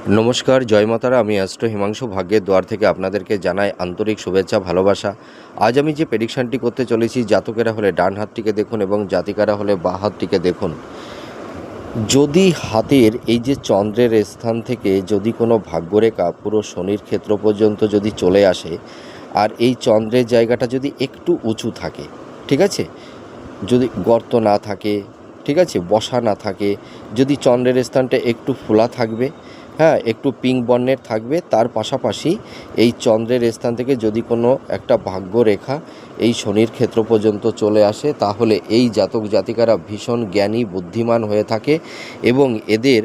নমস্কার, জয় মাতারা। আমি অ্যাস্ট্রো হিমাংশু ভাগ্যের দুয়ার থেকে আপনাদেরকে জানাই আন্তরিক শুভেচ্ছা, ভালোবাসা। আজ আমি যে প্রেডিকশানটি করতে চলেছি, জাতকেরা হলে ডান হাতটিকে দেখুন এবং জাতিকারা হলে বাঁ হাতটিকে দেখুন। যদি হাতের এই যে চন্দ্রের স্থান থেকে যদি কোনো ভাগ্যরেখা পুরো শনির ক্ষেত্র পর্যন্ত যদি চলে আসে, আর এই চন্দ্রের জায়গাটা যদি একটু উঁচু থাকে, ঠিক আছে, যদি গর্ত না থাকে, ঠিক আছে, বসা না থাকে, যদি চন্দ্রের স্থানটা একটু ফোলা থাকবে, হ্যাঁ, একটু পিঙ্ক বর্ণের থাকবে, তার পাশাপাশি এই চন্দ্রের স্থান থেকে যদি কোনো একটা ভাগ্যরেখা এই শনির ক্ষেত্র পর্যন্ত চলে আসে, তাহলে এই জাতক জাতিকারা ভীষণ জ্ঞানী বুদ্ধিমান হয়ে থাকে এবং এদের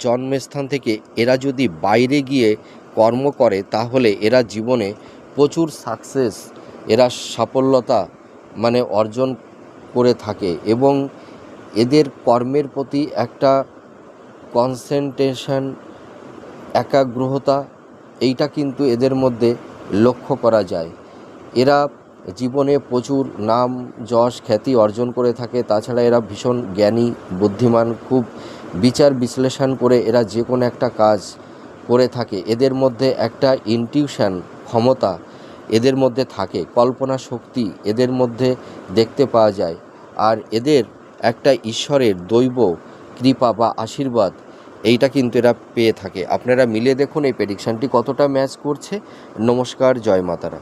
জন্মস্থান থেকে এরা যদি বাইরে গিয়ে কর্ম করে, তাহলে এরা জীবনে প্রচুর সাকসেস, এরা সাফল্যতা অর্জন করে থাকে এবং এদের কর্মের প্রতি একটা কনসেন্ট্রেশন, একাগ্রতা, এইটা কিন্তু এদের মধ্যে লক্ষ্য করা যায়। এরা জীবনে প্রচুর নাম যশ খ্যাতি অর্জন করে থাকে। তাছাড়া এরা ভীষণ জ্ঞানী বুদ্ধিমান, খুব বিচার বিশ্লেষণ করে এরা যে কোনো একটা কাজ করে থাকে। এদের মধ্যে একটা ইনটিউশন ক্ষমতা এদের মধ্যে থাকে, কল্পনা শক্তি এদের মধ্যে দেখতে পাওয়া যায়। আর এদের একটা ঈশ্বরের দৈব কৃপা বা আশীর্বাদ এইটা কিন্তু এরা পেয়ে থাকে। আপনারা মিলে দেখুন এই প্রেডিকশানটি কতটা ম্যাচ করছে। নমস্কার, জয় মাতারা।